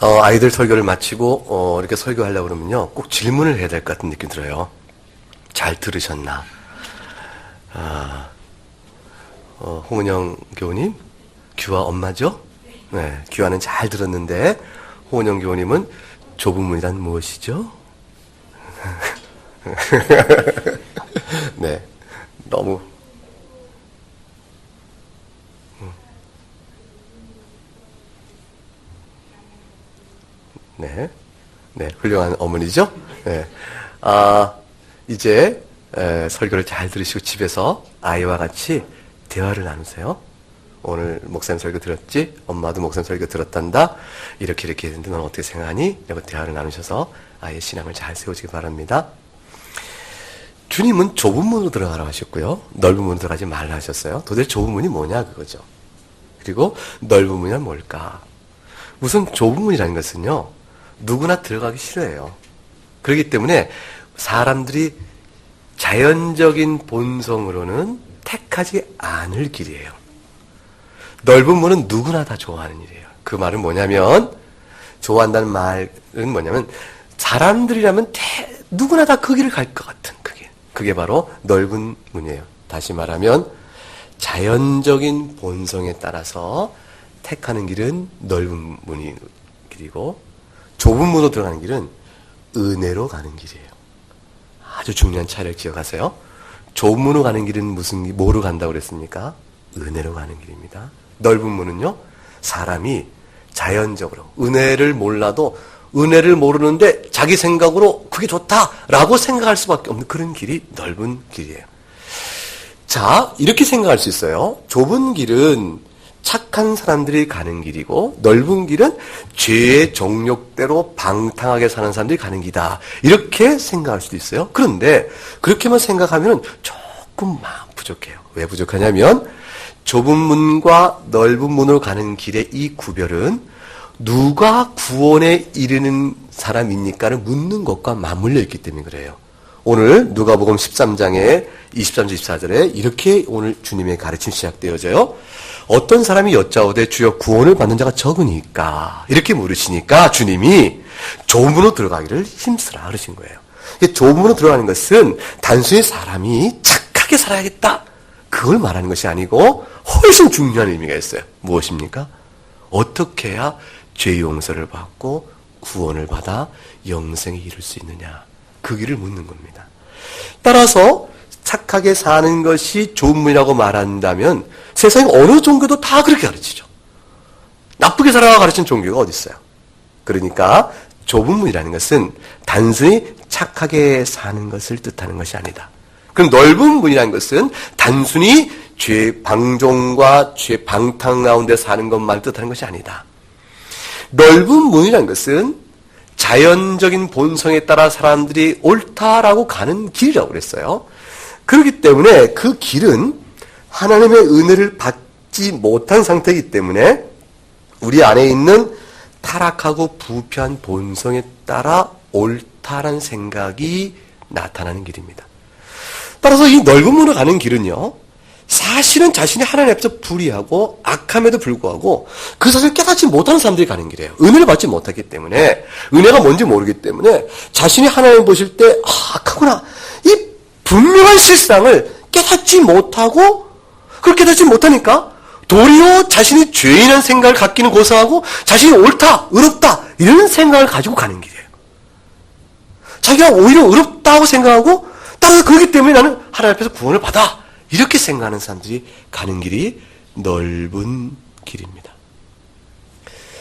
아이들 설교를 마치고 이렇게 설교하려고 그러면요, 꼭 질문을 해야 될 것 같은 느낌 들어요. 잘 들으셨나? 홍은영 교우님, 규화 엄마죠? 네, 규화는 잘 들었는데 홍은영 교우님은 좁은 문이란 무엇이죠? 네, 너무 네, 훌륭한 어머니죠? 네. 이제 설교를 잘 들으시고 집에서 아이와 같이 대화를 나누세요. 오늘 목사님 설교 들었지? 엄마도 목사님 설교 들었단다? 이렇게 했는데 넌 어떻게 생각하니? 이렇게 대화를 나누셔서 아이의 신앙을 잘 세우시기 바랍니다. 주님은 좁은 문으로 들어가라고 하셨고요. 넓은 문으로 들어가지 말라 하셨어요. 도대체 좁은 문이 뭐냐 그거죠. 그리고 넓은 문이란 뭘까? 우선 좁은 문이라는 것은요, 누구나 들어가기 싫어해요. 그렇기 때문에 사람들이 자연적인 본성으로는 택하지 않을 길이에요. 넓은 문은 누구나 다 좋아하는 일이에요. 그 말은 뭐냐면, 좋아한다는 말은 뭐냐면, 사람들이라면 누구나 다 그 길을 갈 것 같은 그게 바로 넓은 문이에요. 다시 말하면 자연적인 본성에 따라서 택하는 길은 넓은 문이 길이고, 좁은 문으로 들어가는 길은 은혜로 가는 길이에요. 아주 중요한 차이를 기억하세요. 좁은 문으로 가는 길은 뭐로 간다고 그랬습니까? 은혜로 가는 길입니다. 넓은 문은요, 사람이 자연적으로 은혜를 몰라도 은혜를 모르는데 자기 생각으로 그게 좋다라고 생각할 수밖에 없는 그런 길이 넓은 길이에요. 자, 이렇게 생각할 수 있어요. 좁은 길은 착한 사람들이 가는 길이고, 넓은 길은 죄의 정욕대로 방탕하게 사는 사람들이 가는 길이다. 이렇게 생각할 수도 있어요. 그런데 그렇게만 생각하면 조금 부족해요. 왜 부족하냐면, 좁은 문과 넓은 문으로 가는 길의 이 구별은 누가 구원에 이르는 사람입니까를 묻는 것과 맞물려 있기 때문에 그래요. 오늘 누가복음 13장에 23절 24절에 이렇게 오늘 주님의 가르침이 시작되어져요. 어떤 사람이 여짜오되 주여 구원을 받는 자가 적으니까, 이렇게 물으시니까 주님이 좁은 문으로 들어가기를 힘쓰라 그러신 거예요. 좁은 문으로 들어가는 것은 단순히 사람이 착하게 살아야겠다, 그걸 말하는 것이 아니고 훨씬 중요한 의미가 있어요. 무엇입니까? 어떻게 해야 죄 용서를 받고 구원을 받아 영생에 이를 수 있느냐, 그 길을 묻는 겁니다. 따라서 착하게 사는 것이 좁은 문이라고 말한다면 세상에 어느 종교도 다 그렇게 가르치죠. 나쁘게 살아가 가르치는 종교가 어디 있어요? 그러니까 좁은 문이라는 것은 단순히 착하게 사는 것을 뜻하는 것이 아니다. 그럼 넓은 문이라는 것은 단순히 죄 방종과 죄 방탕 가운데 사는 것만 뜻하는 것이 아니다. 넓은 문이라는 것은 자연적인 본성에 따라 사람들이 옳다라고 가는 길이라고 그랬어요. 그렇기 때문에 그 길은 하나님의 은혜를 받지 못한 상태이기 때문에 우리 안에 있는 타락하고 부패한 본성에 따라 옳다라는 생각이 나타나는 길입니다. 따라서 이 넓은 문으로 가는 길은요, 사실은 자신이 하나님 앞에서 불의하고 악함에도 불구하고 그 사실을 깨닫지 못하는 사람들이 가는 길이에요. 은혜를 받지 못하기 때문에, 은혜가 뭔지 모르기 때문에 자신이 하나님을 보실 때 악하구나, 이 분명한 실상을 깨닫지 못하고, 그걸 깨닫지 못하니까 도리어 자신이 죄인한 생각을 갖기는 고사하고 자신이 옳다, 의롭다 이런 생각을 가지고 가는 길이에요. 자기가 오히려 의롭다고 생각하고, 따라서 그렇기 때문에 나는 하나님 앞에서 구원을 받아, 이렇게 생각하는 사람들이 가는 길이 넓은 길입니다.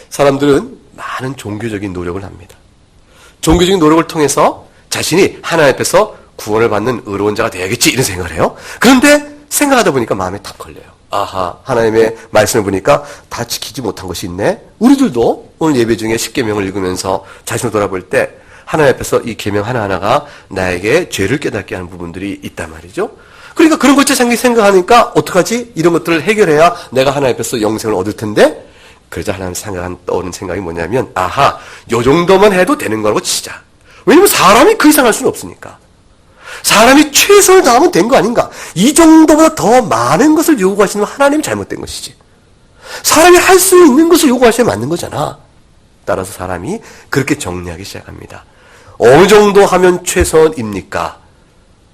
사람들은 많은 종교적인 노력을 합니다. 종교적인 노력을 통해서 자신이 하나님 앞에서 구원을 받는 의로운 자가 되야겠지, 이런 생각을 해요. 그런데 생각하다 보니까 마음에 탁 걸려요. 아하, 하나님의 말씀을 보니까 다 지키지 못한 것이 있네. 우리들도 오늘 예배 중에 10계명을 읽으면서 자신을 돌아볼 때 하나님 앞에서 이 계명 하나하나가 나에게 죄를 깨닫게 하는 부분들이 있단 말이죠. 그러니까 그런 것들 생각하니까 어떡하지? 이런 것들을 해결해야 내가 하나님 앞에서 영생을 얻을 텐데, 그러자 하나님 떠오르는 생각이 뭐냐면, 아하, 요 정도만 해도 되는 거라고 치자. 왜냐면 사람이 그 이상 할 수는 없으니까. 사람이 최선을 다하면 된 거 아닌가? 이 정도보다 더 많은 것을 요구하시는 하나님이 잘못된 것이지. 사람이 할 수 있는 것을 요구하셔야 맞는 거잖아. 따라서 사람이 그렇게 정리하기 시작합니다. 어느 정도 하면 최선입니까?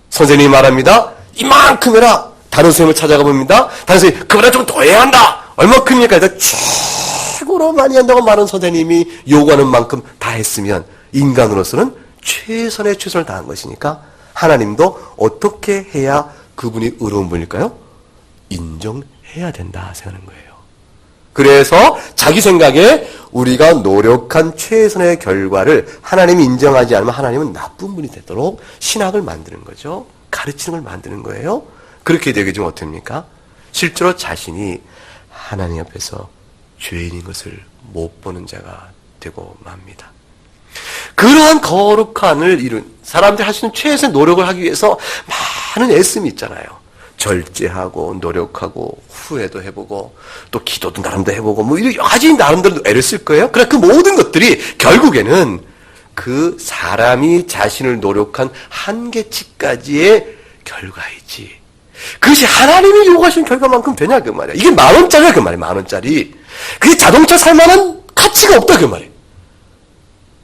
선생님이 말합니다. 이만큼 해라. 다른 선생님을 찾아가 봅니다. 다른 선생님, 그보다 좀 더 해야 한다. 얼마큼입니까? 최고로 많이 한다고 많은 선생님이 요구하는 만큼 다 했으면 인간으로서는 최선의 최선을 다한 것이니까 하나님도 어떻게 해야 그분이 의로운 분일까요? 인정해야 된다 생각하는 거예요. 그래서 자기 생각에 우리가 노력한 최선의 결과를 하나님이 인정하지 않으면 하나님은 나쁜 분이 되도록 신학을 만드는 거죠. 가르치는 걸 만드는 거예요. 그렇게 되게 되면 어떻습니까? 실제로 자신이 하나님 앞에서 죄인인 것을 못 보는 자가 되고 맙니다. 그러한 거룩함을 이룬 사람들이 할 수 있는 최선의 노력을 하기 위해서 많은 애씀이 있잖아요. 절제하고 노력하고 후회도 해보고 또 기도도 나름대로 해보고 뭐 여러 가지 나름대로 애를 쓸 거예요. 그러나 그 모든 것들이 결국에는 그 사람이 자신을 노력한 한계치까지의 결과이지. 그것이 하나님이 요구하시는 결과만큼 되냐 그 말이야. 이게 10,000원짜리야 그 말이야. 10,000원짜리. 그게 자동차 살 만한 가치가 없다 그 말이야.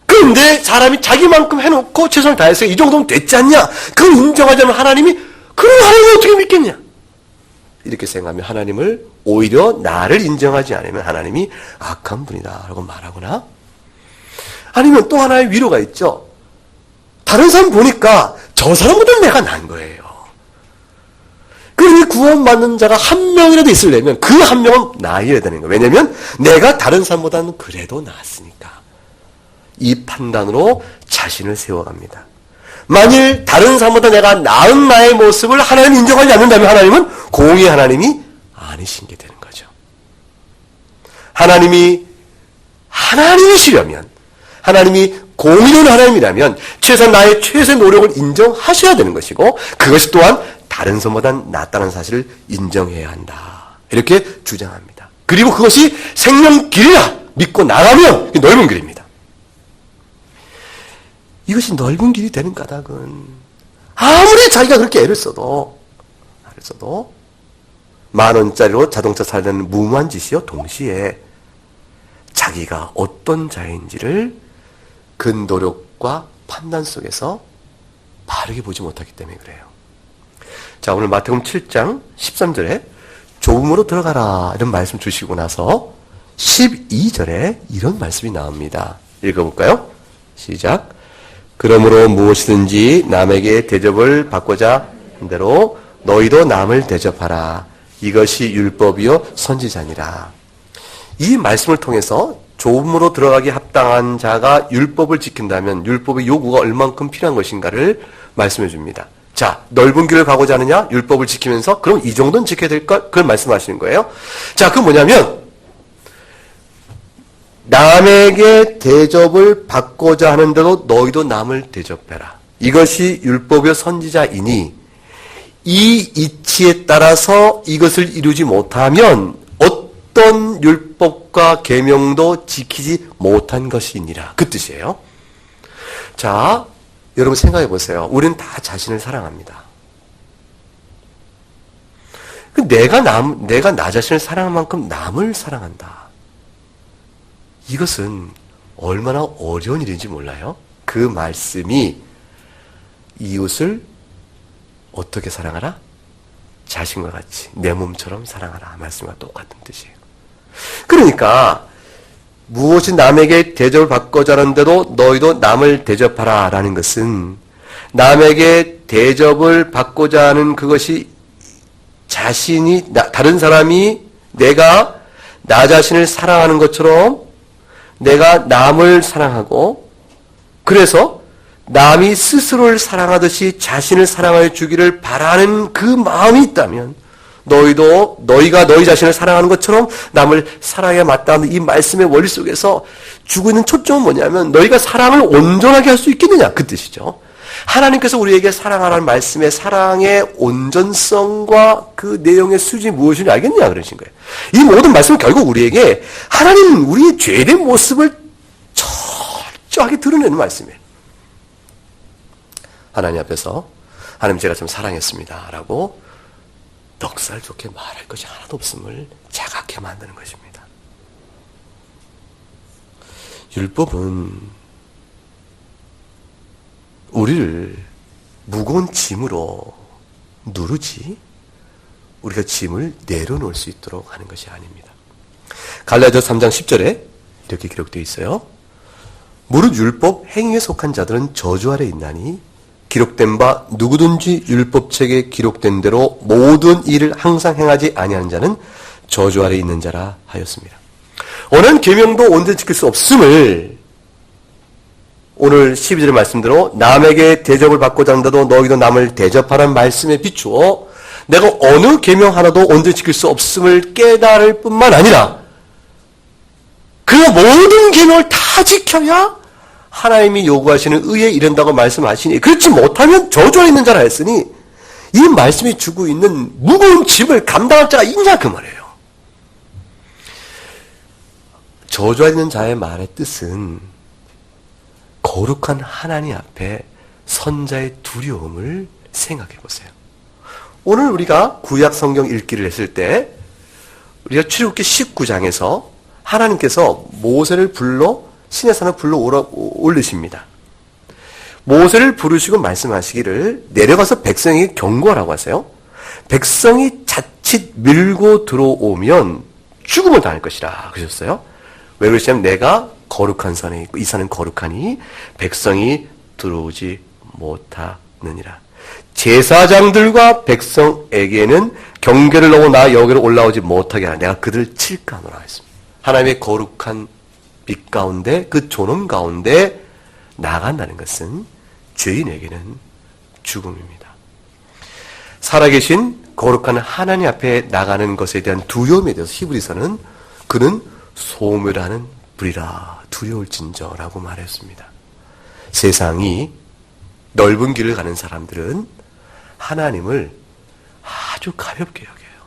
그런데 사람이 자기만큼 해놓고 최선을 다했어요. 이 정도면 됐지 않냐? 그걸 인정하자면 하나님이 그럼 하나님을 어떻게 믿겠냐? 이렇게 생각하면 하나님을 오히려 나를 인정하지 않으면 하나님이 악한 분이다 라고 말하거나 아니면 또 하나의 위로가 있죠. 다른 사람 보니까 저 사람보다 내가 난 거예요. 그러니 구원받는 자가 한 명이라도 있으려면 그 한 명은 나이어야 되는 거예요. 왜냐하면 내가 다른 사람보다는 그래도 나았으니까. 이 판단으로 자신을 세워갑니다. 만일 다른 사람보다 내가 나은 나의 모습을 하나님이 인정하지 않는다면 하나님은 공의 하나님이 아니신 게 되는 거죠. 하나님이시려면 하나님이 공의로운 하나님이라면 나의 최선의 노력을 인정하셔야 되는 것이고 그것이 또한 다른 사람보다 낫다는 사실을 인정해야 한다. 이렇게 주장합니다. 그리고 그것이 생명길이라 믿고 나가면 넓은 길입니다. 이것이 넓은 길이 되는 까닭은 아무리 자기가 그렇게 애를 써도 10,000원짜리로 자동차 사려는 무모한 짓이요. 동시에 자기가 어떤 자인지를 그 노력과 판단 속에서 바르게 보지 못하기 때문에 그래요. 자, 오늘 마태복음 7장 13절에 좁음으로 들어가라 이런 말씀 주시고 나서 12절에 이런 말씀이 나옵니다. 읽어볼까요? 시작. 그러므로 무엇이든지 남에게 대접을 받고자 한 대로 너희도 남을 대접하라. 이것이 율법이요 선지자니라. 이 말씀을 통해서 좁음으로 들어가기 합당한 자가 율법을 지킨다면 율법의 요구가 얼만큼 필요한 것인가를 말씀해 줍니다. 자, 넓은 길을 가고자 하느냐? 율법을 지키면서 그럼 이 정도는 지켜야 될까? 그걸 말씀하시는 거예요. 자, 그건 뭐냐면 남에게 대접을 받고자 하는데도 너희도 남을 대접해라. 이것이 율법의 선지자이니 이 이치에 따라서 이것을 이루지 못하면 어떤 율법과 계명도 지키지 못한 것이니라. 그 뜻이에요. 자, 여러분 생각해 보세요. 우리는 다 자신을 사랑합니다. 내가 나 자신을 사랑한 만큼 남을 사랑한다. 이것은 얼마나 어려운 일인지 몰라요? 그 말씀이 이웃을 어떻게 사랑하라? 자신과 같이 내 몸처럼 사랑하라. 말씀과 똑같은 뜻이에요. 그러니까 무엇이 남에게 대접을 받고자 하는데도 너희도 남을 대접하라 라는 것은 남에게 대접을 받고자 하는 그것이 다른 사람이 내가 나 자신을 사랑하는 것처럼 내가 남을 사랑하고 그래서 남이 스스로를 사랑하듯이 자신을 사랑하여 주기를 바라는 그 마음이 있다면 너희가 너희 자신을 사랑하는 것처럼 남을 사랑해야 마땅한 이 말씀의 원리 속에서 주고 있는 초점은 뭐냐면 너희가 사랑을 온전하게 할 수 있겠느냐 그 뜻이죠. 하나님께서 우리에게 사랑하라는 말씀의 사랑의 온전성과 그 내용의 수준이 무엇인지 알겠냐 그러신 거예요. 이 모든 말씀은 결국 우리에게 하나님 우리의 죄된 모습을 철저하게 드러내는 말씀이에요. 하나님 앞에서 하나님 제가 좀 사랑했습니다 라고 넉살 좋게 말할 것이 하나도 없음을 자각해 만드는 것입니다. 율법은 우리를 무거운 짐으로 누르지 우리가 짐을 내려놓을 수 있도록 하는 것이 아닙니다. 갈라디아서 3장 10절에 이렇게 기록되어 있어요. 무릇 율법 행위에 속한 자들은 저주 아래 있나니 기록된 바 누구든지 율법책에 기록된 대로 모든 일을 항상 행하지 아니하는 자는 저주 아래 있는 자라 하였습니다. 오늘 계명도 온전히 지킬 수 없음을 오늘 12절의 말씀대로 남에게 대접을 받고자 한다도 너희도 남을 대접하라는 말씀에 비추어 내가 어느 계명 하나도 온전히 지킬 수 없음을 깨달을 뿐만 아니라 그 모든 계명을 다 지켜야 하나님이 요구하시는 의에 이른다고 말씀하시니 그렇지 못하면 저주 아래 있는 자라 했으니 이 말씀이 주고 있는 무거운 짐을 감당할 자가 있냐 그 말이에요. 저주 아래 있는 자의 말의 뜻은 거룩한 하나님 앞에 선자의 두려움을 생각해 보세요. 오늘 우리가 구약 성경 읽기를 했을 때 우리가 출애굽기 19장에서 하나님께서 모세를 불러 신의 산을 불러 올리십니다. 모세를 부르시고 말씀하시기를 내려가서 백성에게 경고하라고 하세요. 백성이 자칫 밀고 들어오면 죽음을 당할 것이라 그러셨어요. 왜 그러시냐면 내가 거룩한 산에 있고 이 산은 거룩하니 백성이 들어오지 못하느니라. 제사장들과 백성에게는 경계를 넘어 나 여기로 올라오지 못하게 하라. 내가 그들을 칠까 하노라 했습니다. 하나님의 거룩한 빛 가운데 그 존엄 가운데 나간다는 것은 죄인에게는 죽음입니다. 살아계신 거룩한 하나님 앞에 나가는 것에 대한 두려움에 대해서 히브리서는 그는 소멸하는 불이라 두려울진저라고 말했습니다. 세상이 넓은 길을 가는 사람들은 하나님을 아주 가볍게 여겨요.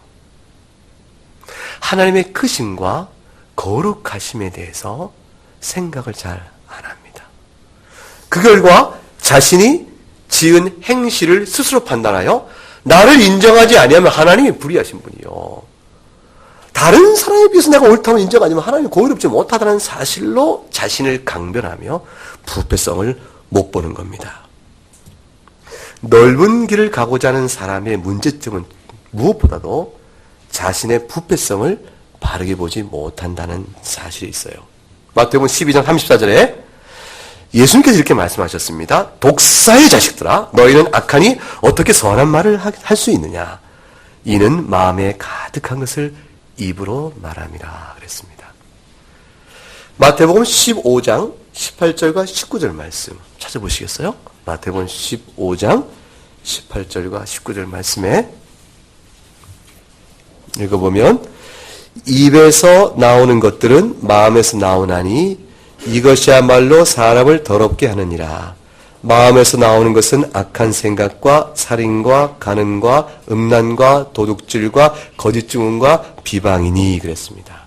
하나님의 크심과 거룩하심에 대해서 생각을 잘 안 합니다. 그 결과 자신이 지은 행실을 스스로 판단하여 나를 인정하지 아니하면 하나님이 불의하신 분이요. 다른 사람에 비해서 내가 옳다면 인정 아니면 하나님이 공의롭지 못하다는 사실로 자신을 강변하며 부패성을 못 보는 겁니다. 넓은 길을 가고자 하는 사람의 문제점은 무엇보다도 자신의 부패성을 바르게 보지 못한다는 사실이 있어요. 마태복음 12장 34절에 예수님께서 이렇게 말씀하셨습니다. 독사의 자식들아 너희는 악하니 어떻게 선한 말을 할 수 있느냐. 이는 마음에 가득한 것을 입으로 말함이라 그랬습니다. 마태복음 15장 18절과 19절 말씀 찾아보시겠어요? 마태복음 15장 18절과 19절 말씀에 읽어보면 입에서 나오는 것들은 마음에서 나오나니 이것이야말로 사람을 더럽게 하느니라. 마음에서 나오는 것은 악한 생각과 살인과 간음과 음란과 도둑질과 거짓 증언과 비방이니 그랬습니다.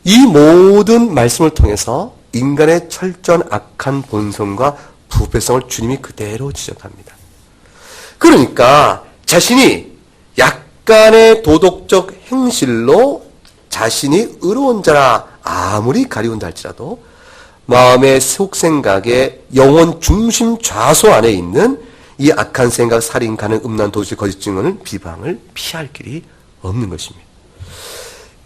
이 모든 말씀을 통해서 인간의 철저한 악한 본성과 부패성을 주님이 그대로 지적합니다. 그러니까 자신이 약간의 도덕적 행실로 자신이 의로운 자라 아무리 가리운다 할지라도 마음의 속생각의 영혼 중심 좌소 안에 있는 이 악한 생각, 살인, 간음, 음란, 도둑질, 거짓 증언을 비방을 피할 길이 없는 것입니다.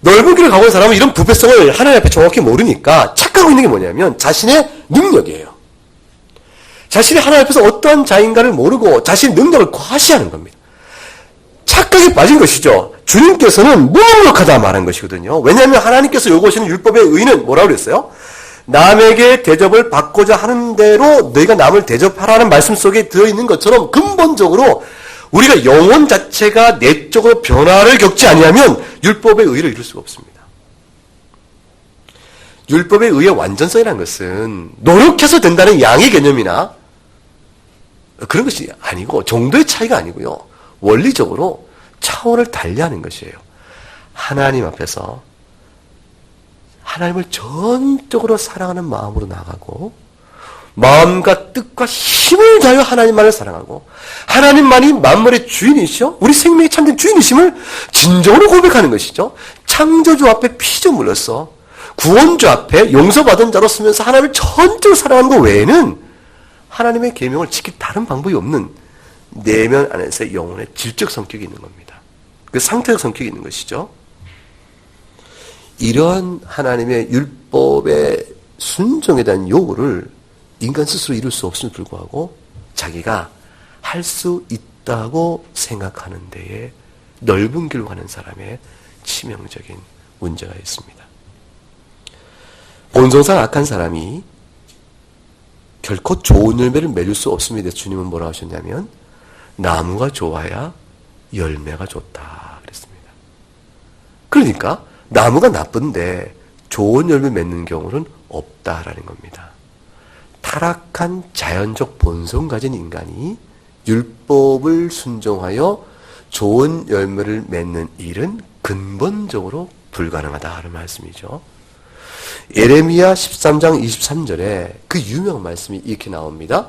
넓은 길을 가고 있는 사람은 이런 부패성을 하나님 앞에 정확히 모르니까 착각하고 있는 게 뭐냐면 자신의 능력이에요. 자신이 하나님 앞에서 어떠한 자인가를 모르고 자신의 능력을 과시하는 겁니다. 착각에 빠진 것이죠. 주님께서는 무능력하다 말한 것이거든요. 왜냐하면 하나님께서 요구하시는 율법의 의는 뭐라고 그랬어요? 남에게 대접을 받고자 하는 대로 너희가 남을 대접하라는 말씀 속에 들어있는 것처럼 근본적으로 우리가 영혼 자체가 내적으로 변화를 겪지 아니하면 율법의 의를 이룰 수가 없습니다. 율법의 의의 완전성이라는 것은 노력해서 된다는 양의 개념이나 그런 것이 아니고 정도의 차이가 아니고요. 원리적으로 차원을 달리하는 것이에요. 하나님 앞에서 하나님을 전적으로 사랑하는 마음으로 나가고 마음과 뜻과 힘을 다하여 하나님만을 사랑하고 하나님만이 만물의 주인이시오 우리 생명의 참된 주인이심을 진정으로 고백하는 것이죠. 창조주 앞에 피조물로서 구원주 앞에 용서받은 자로 서면서 하나님을 전적으로 사랑하는 것 외에는 하나님의 계명을 지킬 다른 방법이 없는 내면 안에서 영혼의 질적 성격이 있는 겁니다. 그 상태적 성격이 있는 것이죠. 이러한 하나님의 율법의 순종에 대한 요구를 인간 스스로 이룰 수 없음을 불구하고 자기가 할 수 있다고 생각하는 데에 넓은 길로 가는 사람의 치명적인 문제가 있습니다. 본성상 악한 사람이 결코 좋은 열매를 맺을 수 없습니다. 주님은 뭐라고 하셨냐면 나무가 좋아야 열매가 좋다 그랬습니다. 그러니까 나무가 나쁜데 좋은 열매 맺는 경우는 없다라는 겁니다. 타락한 자연적 본성 가진 인간이 율법을 순종하여 좋은 열매를 맺는 일은 근본적으로 불가능하다는 말씀이죠. 예레미야 13장 23절에 그 유명한 말씀이 이렇게 나옵니다.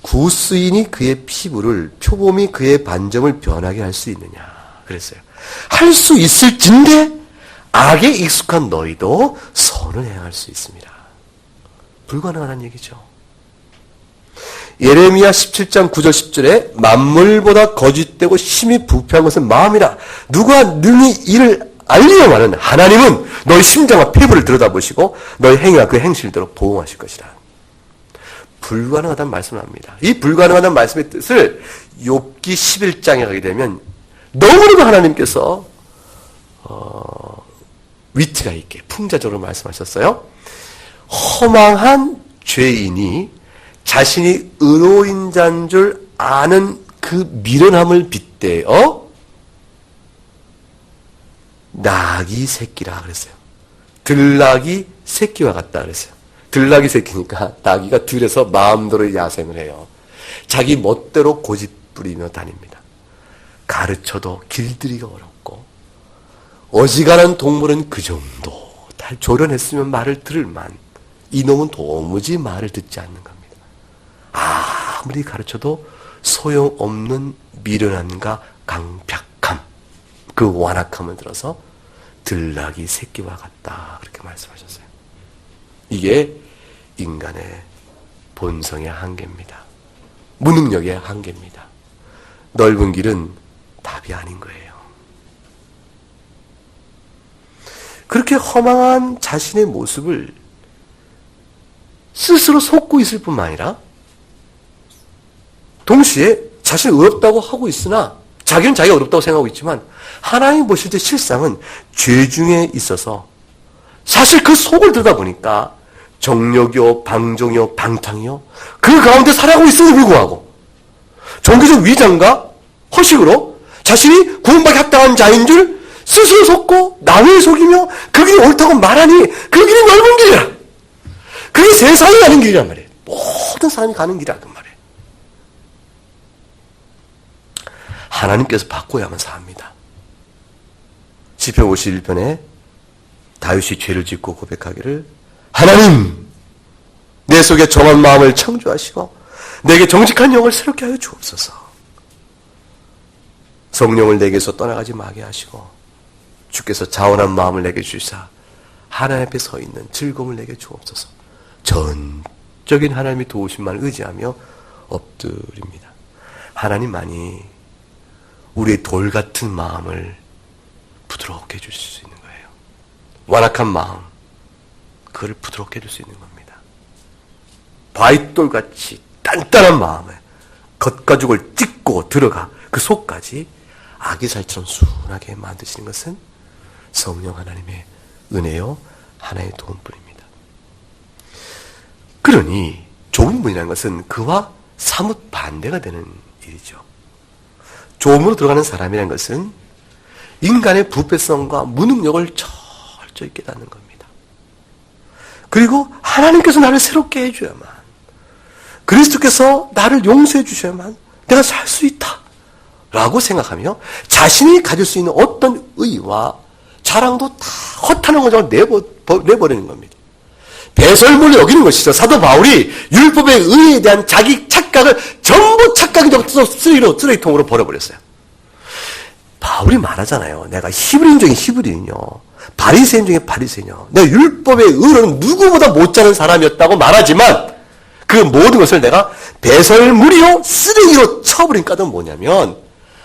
구스인이 그의 피부를 표범이 그의 반점을 변하게 할 수 있느냐 그랬어요. 할 수 있을진데 악에 익숙한 너희도 선을 행할 수 있습니다. 불가능하다는 얘기죠. 예레미야 17장 9절 10절에 만물보다 거짓되고 심히 부패한 것은 마음이라 누가 능히 이를 알리려마는 하나님은 너희 심장과 피부를 들여다보시고 너희 행위와 그 행실대로 보응하실 것이라. 불가능하다는 말씀을 합니다. 이 불가능하다는 말씀의 뜻을 욥기 11장에 가게 되면 너무나도 하나님께서 위트가 있게 풍자적으로 말씀하셨어요. 허망한 죄인이 자신이 의로인 자인 줄 아는 그 미련함을 빗대어 낙이 새끼라 그랬어요. 들락이 새끼와 같다 그랬어요. 들락이 새끼니까 낙이가 들에서 마음대로 야생을 해요. 자기 멋대로 고집 부리며 다닙니다. 가르쳐도 길들이기가 어렵고 어지간한 동물은 그 정도 조련했으면 말을 들을 만 이놈은 도무지 말을 듣지 않는 겁니다. 아무리 가르쳐도 소용없는 미련함과 강팍함, 그 완악함을 들어서 들락이 새끼와 같다 그렇게 말씀하셨어요. 이게 인간의 본성의 한계입니다. 무능력의 한계입니다. 넓은 길은 답이 아닌 거예요. 그렇게 허망한 자신의 모습을 스스로 속고 있을 뿐만 아니라 동시에 자신이 어렵다고 하고 있으나 자기는 자기가 어렵다고 생각하고 있지만 하나님 보실 때 실상은 죄 중에 있어서 사실 그 속을 들여다보니까 정욕이요, 방종이요, 방탕이요 그 가운데 살아가고 있음에도 불구하고 종교적 위장과 허식으로 자신이 구원받기 합당한 자인 줄 스스로 속고 남을 속이며 그 길이 옳다고 말하니 그 길이 넓은 길이라. 그게 세상이 가는 길이란 말이에요. 모든 사람이 가는 길이란 말이에요. 하나님께서 바꿔야만 삽니다. 시편 51편에 다윗이 죄를 짓고 고백하기를 하나님 내 속에 정한 마음을 창조하시고 내게 정직한 영을 새롭게 하여 주옵소서. 성령을 내게서 떠나가지 마게 하시고 주께서 자원한 마음을 내게 주시사 하나님 앞에 서 있는 즐거움을 내게 주옵소서. 전적인 하나님의 도우심만 의지하며 엎드립니다. 하나님만이 우리의 돌 같은 마음을 부드럽게 해줄 수 있는 거예요. 완악한 마음, 그를 부드럽게 해줄 수 있는 겁니다. 바위돌같이 단단한 마음에 겉가죽을 찢고 들어가 그 속까지 아기살처럼 순하게 만드시는 것은 성령 하나님의 은혜요 하나의 도움뿐입니다. 그러니 좁은 문이라는 것은 그와 사뭇 반대가 되는 일이죠. 좁음으로 들어가는 사람이라는 것은 인간의 부패성과 무능력을 철저히 깨닫는 겁니다. 그리고 하나님께서 나를 새롭게 해줘야만, 그리스도께서 나를 용서해 주셔야만 내가 살 수 있다 라고 생각하며 자신이 가질 수 있는 어떤 의와 자랑도 다 허탄한 것을 내버리는 겁니다. 배설물로 여기는 것이죠. 사도 바울이 율법의 의에 대한 자기 착각을 전부 착각이 되고 쓰레기통으로 버려버렸어요. 바울이 말하잖아요. 내가 히브리인 중에 히브리인이요. 바리새인 중에 바리새인이요. 내가 율법의 의로는 누구보다 못자는 사람이었다고 말하지만 그 모든 것을 내가 배설물이요 쓰레기로 쳐버린 까닭은 뭐냐면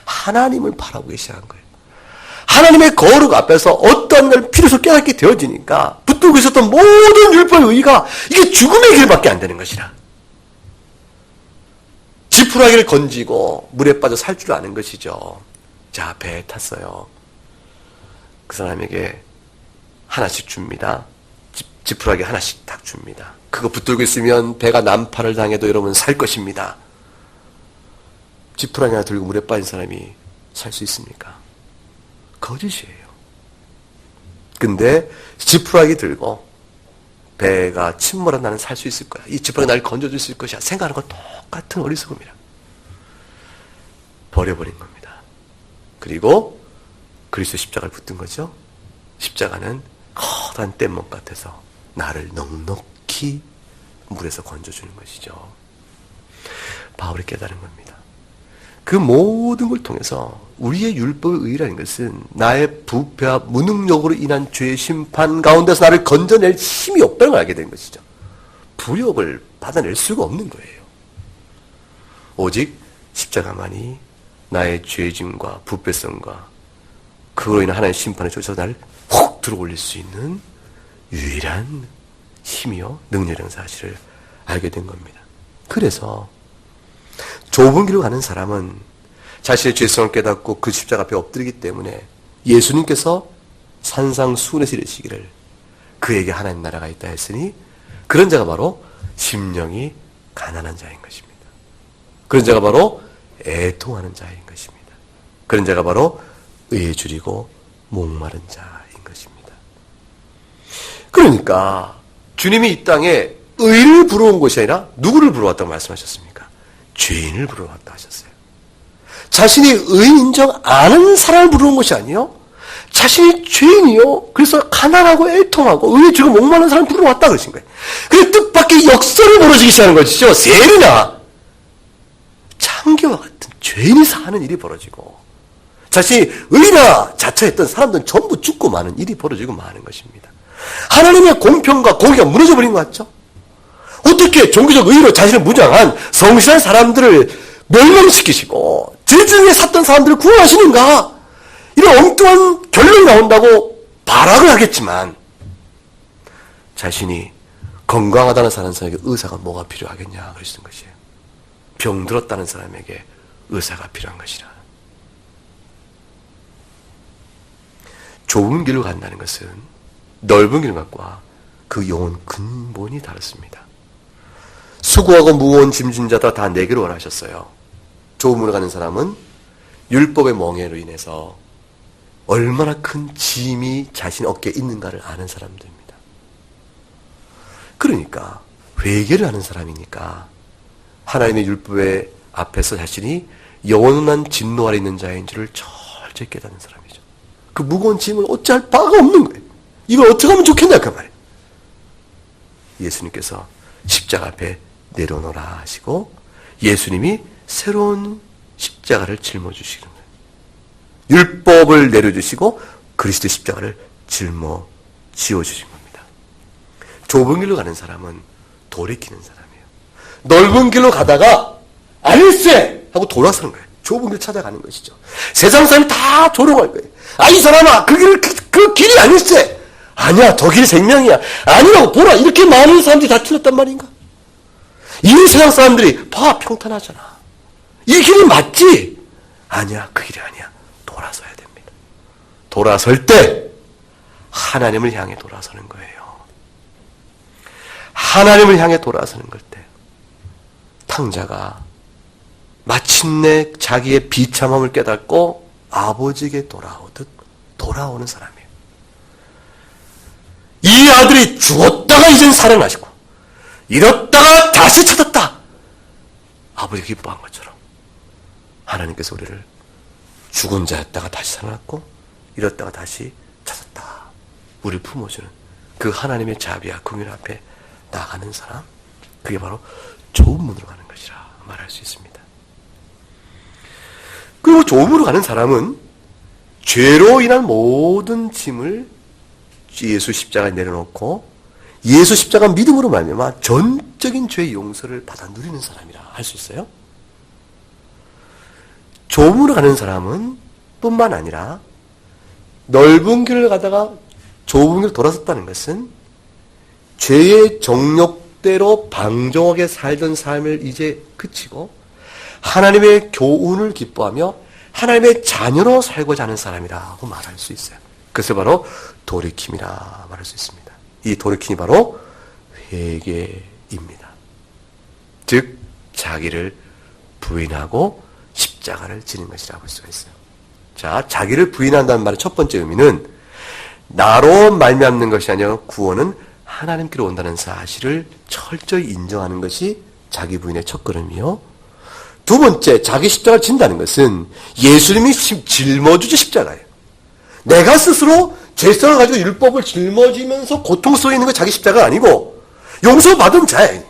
하나님을 바라보기 시작한 거예요. 하나님의 거룩 앞에서 어떠한 걸 필요해서 깨닫게 되어지니까 붙들고 있었던 모든 율법의 의의가 이게 죽음의 길밖에 안 되는 것이라. 지푸라기를 건지고 물에 빠져 살 줄 아는 것이죠. 자, 배에 탔어요. 그 사람에게 하나씩 줍니다. 지푸라기 하나씩 딱 줍니다. 그거 붙들고 있으면 배가 난파를 당해도 여러분 살 것입니다. 지푸라기 하나 들고 물에 빠진 사람이 살 수 있습니까? 거짓이에요. 근데 지푸라기 들고 배가 침몰한 나는 살 수 있을 거야. 이 지푸라기 나를 건져줄 수 있을 것이야. 생각하는 건 똑같은 어리석음이라. 버려버린 겁니다. 그리고 그리스도 십자가를 붙든 거죠. 십자가는 커다란 뗏목 같아서 나를 넉넉히 물에서 건져주는 것이죠. 바울이 깨달은 겁니다. 그 모든 걸 통해서 우리의 율법의 의라는 것은 나의 부패와 무능력으로 인한 죄의 심판 가운데서 나를 건져낼 힘이 없다는 걸 알게 된 것이죠. 부력을 받아낼 수가 없는 거예요. 오직 십자가만이 나의 죄짐과 부패성과 그로 인한 하나님의 심판에 쫓아서 나를 훅 들어올릴 수 있는 유일한 힘이요 능력이라는 사실을 알게 된 겁니다. 그래서 좁은 길로 가는 사람은 자신의 죄성을 깨닫고 그 십자가 앞에 엎드리기 때문에 예수님께서 산상수훈에서 이르시기를 그에게 하나님 나라가 있다 했으니 그런 자가 바로 심령이 가난한 자인 것입니다. 그런 자가 바로 애통하는 자인 것입니다. 그런 자가 바로 의에 줄이고 목마른 자인 것입니다. 그러니까 주님이 이 땅에 의를 부러운 것이 아니라 누구를 부러웠다고 말씀하셨습니까? 죄인을 부러웠다 하셨어요. 자신이 의인 인정 안 하는 사람을 부르는 것이 아니요. 자신이 죄인이요. 그래서 가난하고 애통하고 의에 줄이고 목마른 사람을 부러웠다 그러신 거예요. 그래서 뜻밖의 역설이 벌어지기 시작하는 것이죠. 세리나 창기와 같은 죄인이 사는 일이 벌어지고 자신이 의나 자처했던 사람들은 전부 죽고 마는 일이 벌어지고 마는 것입니다. 하나님의 공평과 공의가 무너져 버린 것 같죠? 어떻게 종교적 의의로 자신을 무장한 성실한 사람들을 멸망시키시고 지중해 샀던 사람들을 구원하시는가? 이런 엉뚱한 결론이 나온다고 발악을 하겠지만 자신이 건강하다는 사람에게 의사가 뭐가 필요하겠냐 그러시는 것이에요. 병들었다는 사람에게 의사가 필요한 것이라. 좁은 길로 간다는 것은 넓은 길과 그 영혼 근본이 다릅니다. 수고하고 무거운 짐진 자다 다 내게로 오라 하셨어요. 좁은 길로 가는 사람은 율법의 멍에로 인해서 얼마나 큰 짐이 자신 어깨에 있는가를 아는 사람들입니다. 그러니까 회개를 하는 사람이니까 하나님의 율법의 앞에서 자신이 영원한 진노 아래 있는 자인 줄을 철저히 깨닫는 사람이죠. 그 무거운 짐을 어찌할 바가 없는 거예요. 이걸 어떻게 하면 좋겠냐 그 말이에요. 예수님께서 십자가 앞에 내려놓으라 하시고 예수님이 새로운 십자가를 짊어주시는 거예요. 율법을 내려주시고 그리스도의 십자가를 짊어지어주신 겁니다. 좁은 길로 가는 사람은 돌이키는 사람이에요. 넓은 길로 가다가 아닐세 하고 돌아서는 거예요. 좁은 길 찾아가는 것이죠. 세상 사람이 다 조롱할 거예요. 아, 이 사람아, 그 길이 아닐세. 아니야, 더 길이 생명이야. 아니라고 보라. 이렇게 많은 사람들이 다 틀렸단 말인가? 이 세상 사람들이 봐, 평탄하잖아. 이 길이 맞지? 아니야, 그 길이 아니야. 돌아서야 됩니다. 돌아설 때 하나님을 향해 돌아서는 거예요. 하나님을 향해 돌아서는 걸 때 탕자가 마침내 자기의 비참함을 깨닫고 아버지에게 돌아오듯 돌아오는 사람이에요. 이 아들이 죽었다가 이젠 살아나시고 잃었다가 다시 찾았다. 아버지가 기뻐한 것처럼 하나님께서 우리를 죽은 자였다가 다시 살아났고 잃었다가 다시 찾았다. 우리를 품어주는 그 하나님의 자비와 긍휼 앞에 나가는 사람, 그게 바로 좁은 문으로 가는 것이라 말할 수 있습니다. 그리고 좁은 문으로 가는 사람은 죄로 인한 모든 짐을 예수 십자가에 내려놓고 예수 십자가 믿음으로 말미암아 전적인 죄의 용서를 받아 누리는 사람이라 할 수 있어요. 좁음으로 가는 사람은 뿐만 아니라 넓은 길을 가다가 좁은 길을 돌아섰다는 것은 죄의 정욕대로 방종하게 살던 삶을 이제 그치고 하나님의 교훈을 기뻐하며 하나님의 자녀로 살고자 하는 사람이라고 말할 수 있어요. 그것을 바로 돌이킴이라 말할 수 있습니다. 이 돌이킴이 바로 회개입니다. 즉 자기를 부인하고 십자가를 지는 것이라고 볼 수가 있어요. 자, 자기를 부인한다는 말의 첫 번째 의미는 나로 말미암는 것이 아니라 구원은 하나님께로 온다는 사실을 철저히 인정하는 것이 자기 부인의 첫 걸음이요. 두 번째, 자기 십자가를 진다는 것은 예수님이 짊어지죠 십자가예요. 내가 스스로 죄성을 가지고 율법을 짊어지면서 고통 속에 있는 게 자기 십자가가 아니고 용서받은 자예요.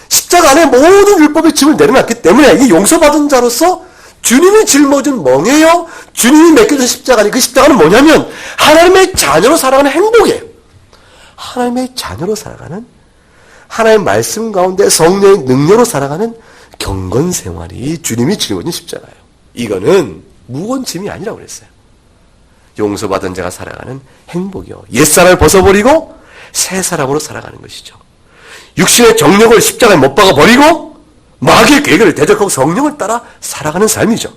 십자가 안에 모든 율법의 짐을 내려놨기 때문에 이 용서받은 자로서 주님이 짊어진 멍에요. 주님이 맡겨준 십자가니 그 십자가는 뭐냐면 하나님의 자녀로 살아가는 행복이에요. 하나님의 자녀로 살아가는 하나님의 말씀 가운데 성령의 능력으로 살아가는 경건 생활이 주님이 짊어진 십자가예요. 이거는 무거운 짐이 아니라고 그랬어요. 용서받은 자가 살아가는 행복이요. 옛사람을 벗어버리고 새 사람으로 살아가는 것이죠. 육신의 정욕을 십자가에 못 박아 버리고 마귀의 계획을 대적하고 성령을 따라 살아가는 삶이죠.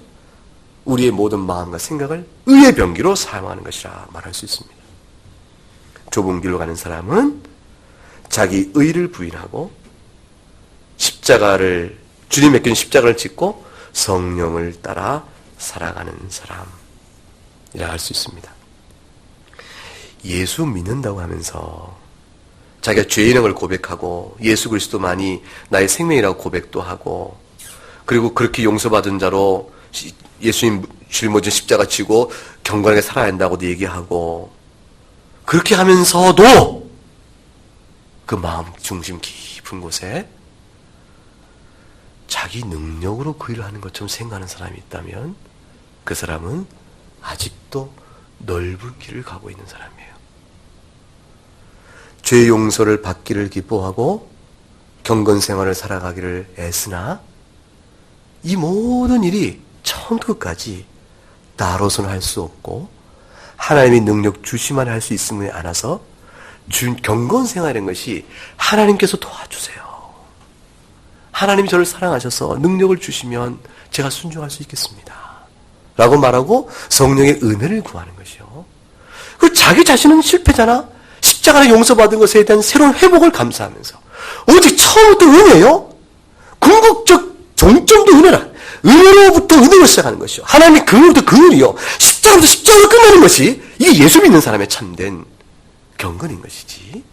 우리의 모든 마음과 생각을 의의 병기로 사용하는 것이라 말할 수 있습니다. 좁은 길로 가는 사람은 자기 의를 부인하고 십자가를 주님 맡긴 십자가를 짓고 성령을 따라 살아가는 사람이라 할 수 있습니다. 예수 믿는다고 하면서 자기가 죄인인 걸 고백하고 예수 그리스도만이 나의 생명이라고 고백도 하고 그리고 그렇게 용서받은 자로 예수님 짊어진 십자가 지고 경건하게 살아야 한다고도 얘기하고 그렇게 하면서도 그 마음 중심 깊은 곳에 자기 능력으로 그 일을 하는 것처럼 생각하는 사람이 있다면 그 사람은 아직도 넓은 길을 가고 있는 사람이에요. 죄 용서를 받기를 기뻐하고 경건 생활을 살아가기를 애쓰나 이 모든 일이 처음부터 끝까지 나로서는 할 수 없고 하나님의 능력 주시만 할 수 있음에 안아서 경건 생활이라는 것이 하나님께서 도와주세요. 하나님이 저를 사랑하셔서 능력을 주시면 제가 순종할 수 있겠습니다. 라고 말하고 성령의 은혜를 구하는 것이요. 그 자기 자신은 실패잖아. 십자가를 용서받은 것에 대한 새로운 회복을 감사하면서 오직 처음부터 은혜요. 궁극적 종점도 은혜라. 은혜로부터 은혜로 시작하는 것이요. 하나님이 그으로부터 그을이요. 십자가부터 십자가로 끝나는 것이 이게 예수 믿는 사람의 참된 경건인 것이지.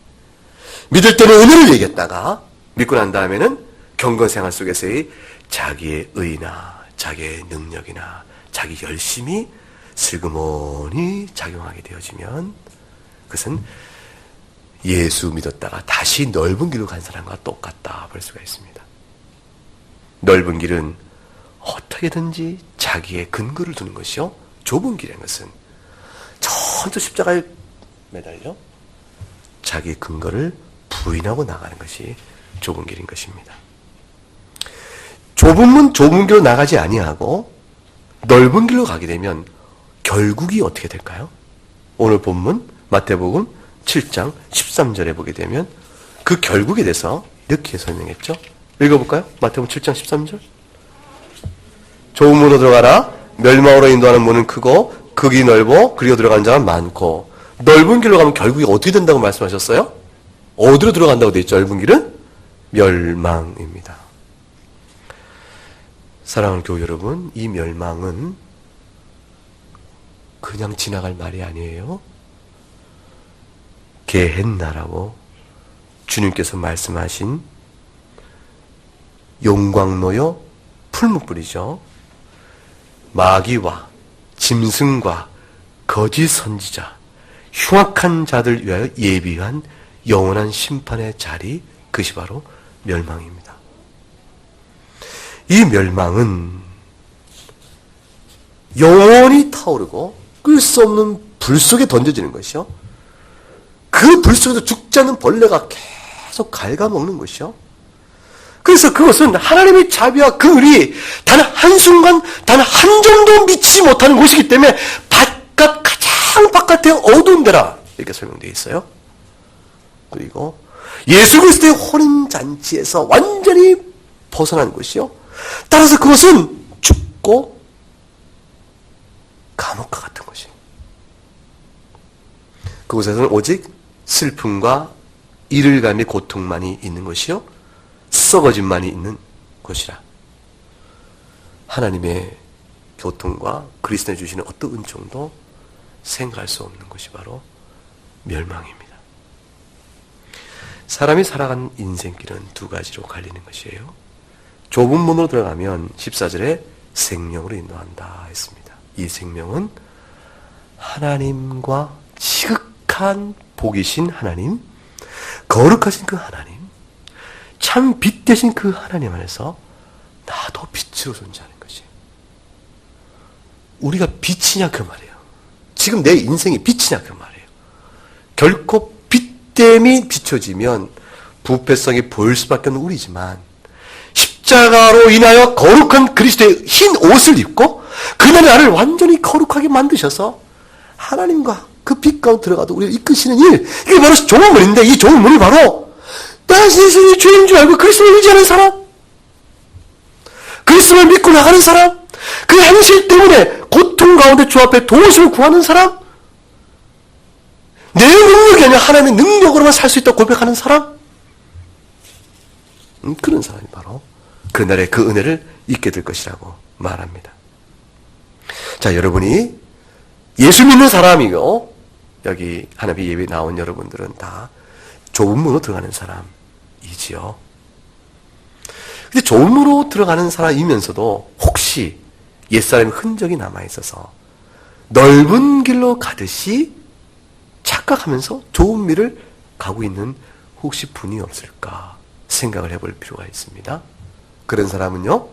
믿을 때는 은혜를 얘기했다가 믿고 난 다음에는 경건 생활 속에서의 자기의 의나 자기의 능력이나 자기 열심이 슬그머니 작용하게 되어지면 그것은 예수 믿었다가 다시 넓은 길로 간 사람과 똑같다 볼 수가 있습니다. 넓은 길은 어떻게든지 자기의 근거를 두는 것이요. 좁은 길인 것은 전부 십자가에 매달려 자기의 근거를 부인하고 나가는 것이 좁은 길인 것입니다. 좁은 문 좁은 길로 나가지 아니하고 넓은 길로 가게 되면 결국이 어떻게 될까요? 오늘 본문 마태복음 7장 13절에 보게 되면 그 결국에 대해서 이렇게 설명했죠. 읽어볼까요? 마태복음 7장 13절. 좁은 문으로 들어가라. 멸망으로 인도하는 문은 크고 극이 넓어 그리고 들어가는 자가 많고. 넓은 길로 가면 결국이 어떻게 된다고 말씀하셨어요? 어디로 들어간다고 되어 있죠? 넓은 길은 멸망입니다. 사랑하는 교우 여러분, 이 멸망은 그냥 지나갈 말이 아니에요. 게헨나라고 주님께서 말씀하신 용광로요 풀무불이죠. 마귀와 짐승과 거짓 선지자, 흉악한 자들 위하여 예비한 영원한 심판의 자리, 그것이 바로 멸망입니다. 이 멸망은 영원히 타오르고 끌 수 없는 불 속에 던져지는 것이요. 그 불 속에서 죽지 않는 벌레가 계속 갉아먹는 것이요. 그래서 그것은 하나님의 자비와 그 을이 단 한순간, 단 한 정도 미치지 못하는 곳이기 때문에 가장 바깥에 어두운 데라 이렇게 설명되어 있어요. 그리고 예수 그리스도의 혼인잔치에서 완전히 벗어난 것이요. 따라서 그것은 죽고 감옥과 같은 것이에요. 그곳에서는 오직 슬픔과 이를감의 고통만이 있는 것이요. 썩어짐만이 있는 곳이라. 하나님의 교통과 그리스도에 주시는 어떤 은총도 생각할 수 없는 것이 바로 멸망입니다. 사람이 살아가는 인생길은 두 가지로 갈리는 것이에요. 좁은 문으로 들어가면 14절에 생명으로 인도한다 했습니다. 이 생명은 하나님과 지극한 복이신 하나님, 거룩하신 그 하나님, 참 빛 되신 그 하나님 안에서 나도 빛으로 존재하는 것이에요. 우리가 빛이냐 그 말이에요. 지금 내 인생이 빛이냐 그 말이에요. 결코 빛됨이 비춰지면 부패성이 보일 수밖에 없는 우리지만 십자가로 인하여 거룩한 그리스도의 흰 옷을 입고 그날의 나를 완전히 거룩하게 만드셔서 하나님과 그 빛 가운데 들어가도 우리를 이끄시는 일, 이게 바로 좋은 문인데 이 좋은 문이 바로 나 스스로 죄인 줄 알고 그리스도를 의지하는 사람, 그리스도를 믿고 나가는 사람, 그 행실 때문에 고통 가운데 주 앞에 도우심을 구하는 사람, 내 능력이 아니라 하나님의 능력으로만 살 수 있다고 고백하는 사람, 그런 사람이 바로 그날의 그 은혜를 잊게 될 것이라고 말합니다. 자, 여러분이 예수 믿는 사람이고 여기 하나님의 예배에 나온 여러분들은 다 좁은 문으로 들어가는 사람이지요. 근데 좁은 문으로 들어가는 사람이면서도 혹시 옛사람의 흔적이 남아있어서 넓은 길로 가듯이 착각하면서 좁은 길을 가고 있는 혹시 분이 없을까 생각을 해볼 필요가 있습니다. 그런 사람은요,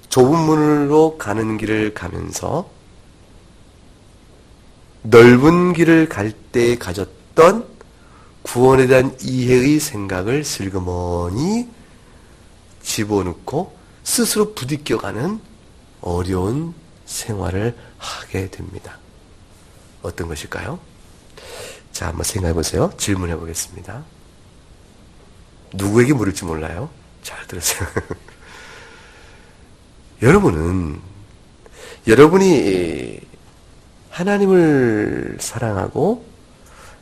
좁은 문으로 가는 길을 가면서 넓은 길을 갈 때 가졌던 구원에 대한 이해의 생각을 슬그머니 집어넣고 스스로 부딪혀가는 어려운 생활을 하게 됩니다. 어떤 것일까요? 자, 한번 생각해 보세요. 질문해 보겠습니다. 누구에게 물을지 몰라요? 잘 들으세요. 여러분이 하나님을 사랑하고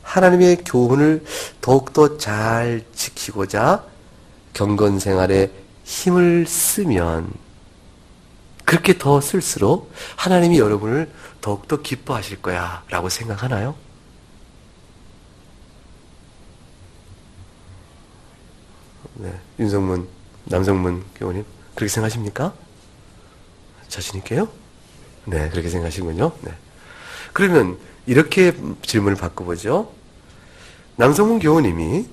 하나님의 교훈을 더욱더 잘 지키고자 경건생활에 힘을 쓰면 그렇게 더 쓸수록 하나님이 여러분을 더욱더 기뻐하실 거야 라고 생각하나요? 네, 윤성문, 남성문 교우님 그렇게 생각하십니까? 자신 있게요? 네, 그렇게 생각하시군요. 네. 그러면 이렇게 질문을 바꿔보죠. 남성문 교우님이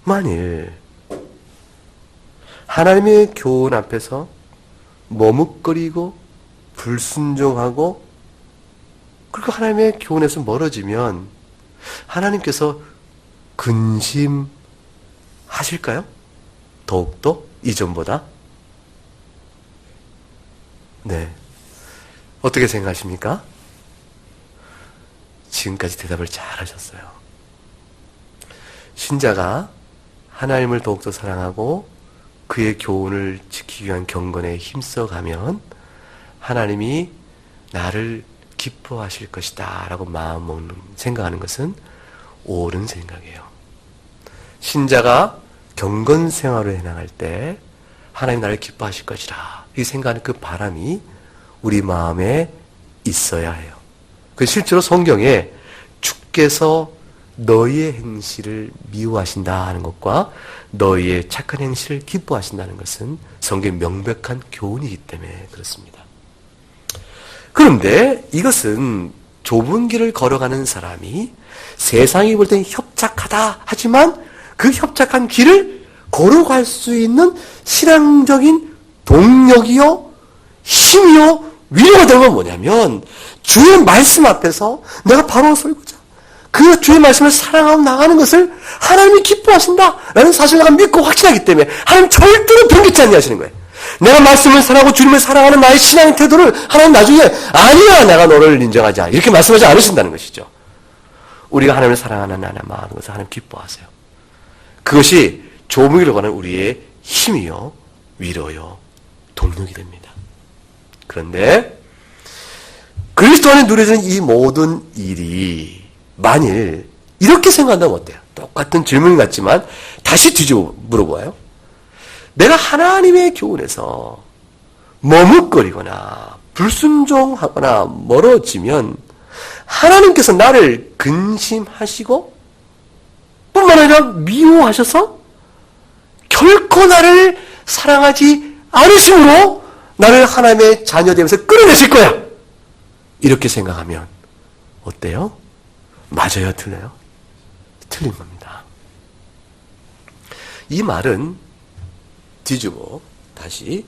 만일 하나님의 교훈 앞에서 머뭇거리고 불순종하고 그리고 하나님의 교훈에서 멀어지면 하나님께서 근심하실까요? 더욱더 이전보다? 네. 어떻게 생각하십니까? 지금까지 대답을 잘 하셨어요. 신자가 하나님을 더욱더 사랑하고 그의 교훈을 지키기 위한 경건에 힘써가면 하나님이 나를 기뻐하실 것이다 라고 마음 먹는, 생각하는 것은 옳은 생각이에요. 신자가 경건 생활을 해나갈 때 하나님 나를 기뻐하실 것이라 이 생각하는 그 바람이 우리 마음에 있어야 해요. 그 실제로 성경에 주께서 너희의 행실을 미워하신다 하는 것과 너희의 착한 행실을 기뻐하신다는 것은 성경의 명백한 교훈이기 때문에 그렇습니다. 그런데 이것은 좁은 길을 걸어가는 사람이 세상이 볼 땐 협착하다 하지만 그 협착한 길을 걸어갈 수 있는 신앙적인 동력이요, 힘이요, 위로가 되는 건 뭐냐면 주의 말씀 앞에서 내가 바로 설고자 그 주의 말씀을 사랑하고 나가는 것을 하나님이 기뻐하신다라는 사실을 내가 믿고 확신하기 때문에 하나님 절대로 변개치 않게 하시는 거예요. 내가 말씀을 사랑하고 주님을 사랑하는 나의 신앙의 태도를 하나님 나중에 아니야 내가 너를 인정하지 않아 이렇게 말씀하지 않으신다는 것이죠. 우리가 하나님을 사랑하는 나의 마음인 것을 하나님 기뻐하세요. 그것이 조목이라고 하는 우리의 힘이요 위로요 동력이 됩니다. 그런데 그리스도 안에 누려지는 이 모든 일이 만일 이렇게 생각한다면 어때요? 똑같은 질문 같지만 다시 뒤집어 물어봐요. 내가 하나님의 교훈에서 머뭇거리거나 불순종하거나 멀어지면 하나님께서 나를 근심하시고 뿐만 아니라 미워하셔서 결코 나를 사랑하지 않으심으로 나를 하나님의 자녀 되면서 끌어내실 거야. 이렇게 생각하면 어때요? 맞아요? 틀려요? 틀린 겁니다. 이 말은 뒤집어 다시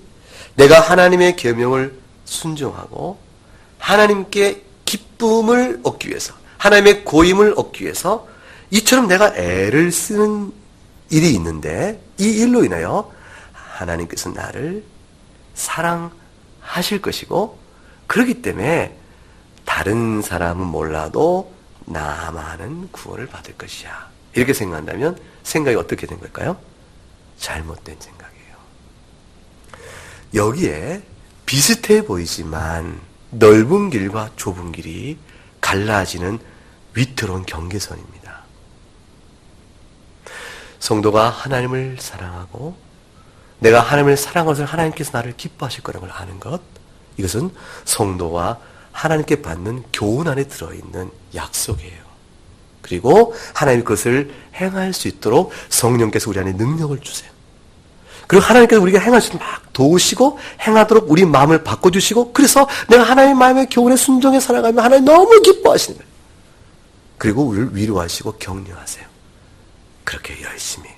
내가 하나님의 계명을 순종하고 하나님께 기쁨을 얻기 위해서 하나님의 고임을 얻기 위해서 이처럼 내가 애를 쓰는 일이 있는데 이 일로 인하여 하나님께서 나를 사랑하실 것이고 그렇기 때문에 다른 사람은 몰라도 나만은 구원을 받을 것이야. 이렇게 생각한다면 생각이 어떻게 된 걸까요? 잘못된 생각이에요. 여기에 비슷해 보이지만 넓은 길과 좁은 길이 갈라지는 위태로운 경계선입니다. 성도가 하나님을 사랑하고 내가 하나님을 사랑하는 것을 하나님께서 나를 기뻐하실 거라는 걸 아는 것, 이것은 성도와 하나님께 받는 교훈 안에 들어있는 약속이에요. 그리고 하나님 그것을 행할 수 있도록 성령께서 우리 안에 능력을 주세요. 그리고 하나님께서 우리가 행할 수 있도록 막 도우시고 행하도록 우리 마음을 바꿔주시고 그래서 내가 하나님의 마음의 교훈에 순종해 살아가면 하나님 너무 기뻐하시는 거예요. 그리고 우리를 위로하시고 격려하세요. 그렇게 열심히.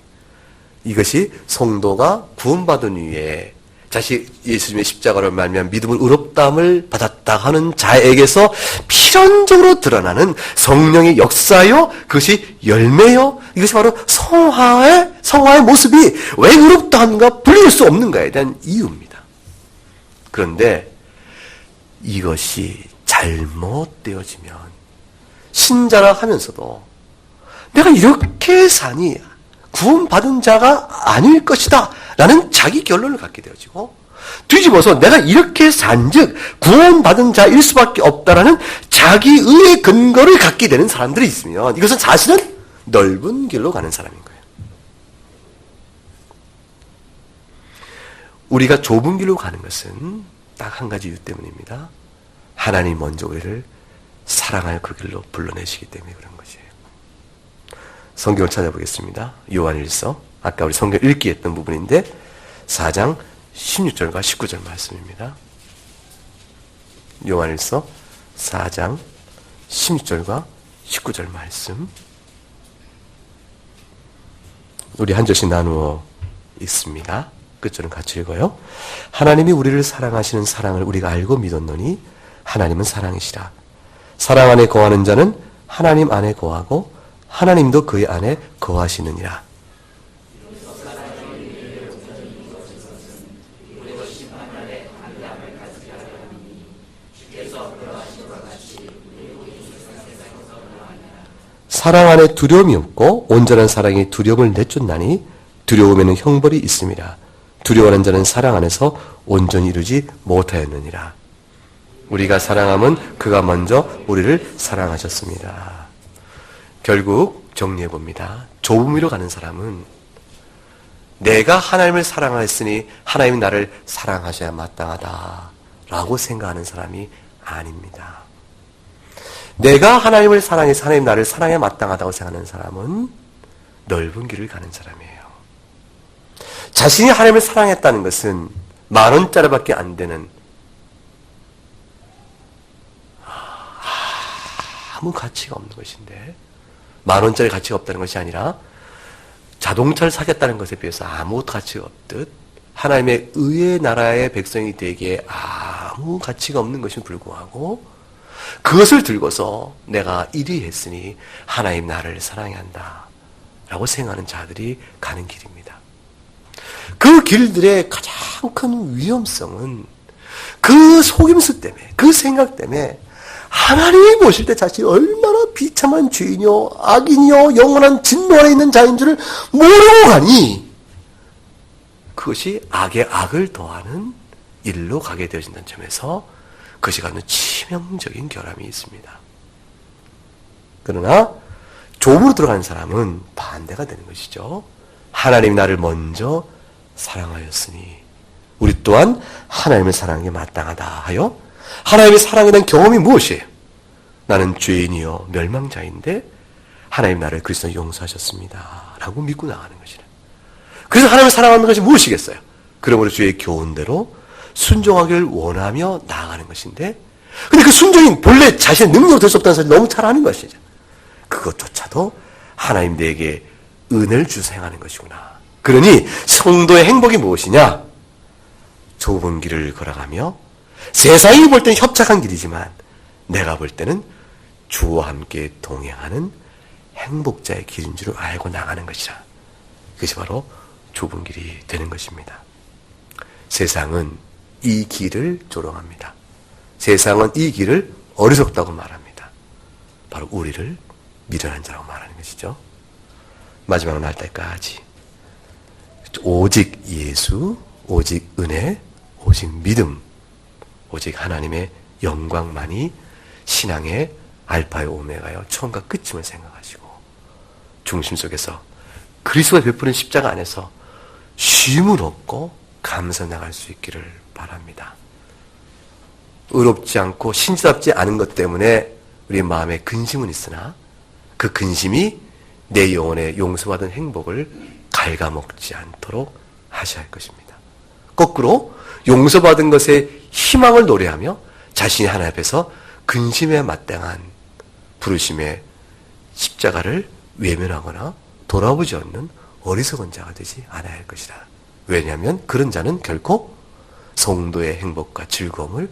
이것이 성도가 구원받은 이후에 자식 예수님의 십자가로 말미암아 믿음을 의롭다함을 받았다 하는 자에게서 필연적으로 드러나는 성령의 역사요, 그것이 열매요, 이것이 바로 성화의 모습이 왜 의롭다함과 분리될 수 없는가에 대한 이유입니다. 그런데 이것이 잘못되어지면 신자라 하면서도 내가 이렇게 사니 구원받은 자가 아닐 것이다 라는 자기 결론을 갖게 되어지고 뒤집어서 내가 이렇게 산즉 구원받은 자일 수밖에 없다라는 자기의의 근거를 갖게 되는 사람들이 있으면 이것은 사실은 넓은 길로 가는 사람인 거예요. 우리가 좁은 길로 가는 것은 딱 한 가지 이유 때문입니다. 하나님 먼저 우리를 사랑할 그 길로 불러내시기 때문에 그런 것이에요. 성경을 찾아보겠습니다. 요한일서, 아까 우리 성경 읽기 했던 부분인데 4장 16절과 19절 말씀입니다. 요한일서 4장 16절과 19절 말씀 우리 한 절씩 나누어 읽습니다. 끝절은 같이 읽어요. 하나님이 우리를 사랑하시는 사랑을 우리가 알고 믿었노니 하나님은 사랑이시라. 사랑 안에 거하는 자는 하나님 안에 거하고 하나님도 그의 안에 거하시느니라. 사랑 안에 두려움이 없고 온전한 사랑이 두려움을 내쫓나니 두려움에는 형벌이 있음이라. 두려워하는 자는 사랑 안에서 온전히 이루지 못하였느니라. 우리가 사랑함은 그가 먼저 우리를 사랑하셨습니다. 결국 정리해봅니다. 좁은 위로 가는 사람은 내가 하나님을 사랑하였으니 하나님이 나를 사랑하셔야 마땅하다라고 생각하는 사람이 아닙니다. 내가 하나님을 사랑해서 하나님 나를 사랑해야 마땅하다고 생각하는 사람은 넓은 길을 가는 사람이에요. 자신이 하나님을 사랑했다는 것은 10,000원짜리밖에 안 되는 아무 가치가 없는 것인데 10,000원짜리 가치가 없다는 것이 아니라 자동차를 사겠다는 것에 비해서 아무것도 가치가 없듯 하나님의 의의 나라의 백성이 되기에 아무 가치가 없는 것임에 불구하고 그것을 들고서 내가 이리 했으니 하나님 나를 사랑해야 한다 라고 생각하는 자들이 가는 길입니다. 그 길들의 가장 큰 위험성은 그 속임수 때문에, 그 생각 때문에 하나님이 보실 때 자신이 얼마나 비참한 죄인이요, 악인이요, 영원한 진노 안에 있는 자인 줄을 모르고 가니 그것이 악에 악을 더하는 일로 가게 되어진다는 점에서 그것이 갖는 치명적인 결함이 있습니다. 그러나 좁으로 들어가는 사람은 반대가 되는 것이죠. 하나님이 나를 먼저 사랑하였으니 우리 또한 하나님을 사랑하는 게 마땅하다 하여 하나님의 사랑에 대한 경험이 무엇이에요? 나는 죄인이요 멸망자인데 하나님 나를 그리스도로 용서하셨습니다 라고 믿고 나가는 것이라. 그래서 하나님을 사랑하는 것이 무엇이겠어요? 그러므로 주의 교훈대로 순종하기를 원하며 나아가는 것인데, 근데 그 순종이 본래 자신의 능력으로 될 수 없다는 사실을 너무 잘 아는 것이죠. 그것조차도 하나님 내게 은혜를 주셔서 행하는 것이구나. 그러니 성도의 행복이 무엇이냐? 좁은 길을 걸어가며 세상이 볼 때는 협착한 길이지만 내가 볼 때는 주와 함께 동행하는 행복자의 길인 줄 알고 나가는 것이라. 그것이 바로 좁은 길이 되는 것입니다. 세상은 이 길을 조롱합니다. 세상은 이 길을 어리석다고 말합니다. 바로 우리를 미련한 자라고 말하는 것이죠. 마지막으로 날 때까지 오직 예수, 오직 은혜, 오직 믿음, 오직 하나님의 영광만이 신앙의 알파요 오메가요 처음과 끝임을 생각하시고 중심 속에서 그리스도가 베푸는 십자가 안에서 쉼을 얻고 감사 나갈 수 있기를 바랍니다. 의롭지 않고 신실합지 않은 것 때문에 우리 마음에 근심은 있으나 그 근심이 내 영혼의 용서받은 행복을 갉아먹지 않도록 하셔야 할 것입니다. 거꾸로 용서받은 것에 희망을 노래하며 자신이 하나님 앞에서 근심에 마땅한 부르심의 십자가를 외면하거나 돌아보지 않는 어리석은 자가 되지 않아야 할 것이다. 왜냐하면 그런 자는 결코 성도의 행복과 즐거움을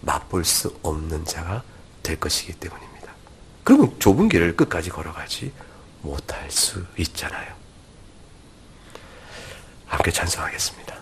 맛볼 수 없는 자가 될 것이기 때문입니다. 그러면 좁은 길을 끝까지 걸어가지 못할 수 있잖아요. 함께 찬송하겠습니다.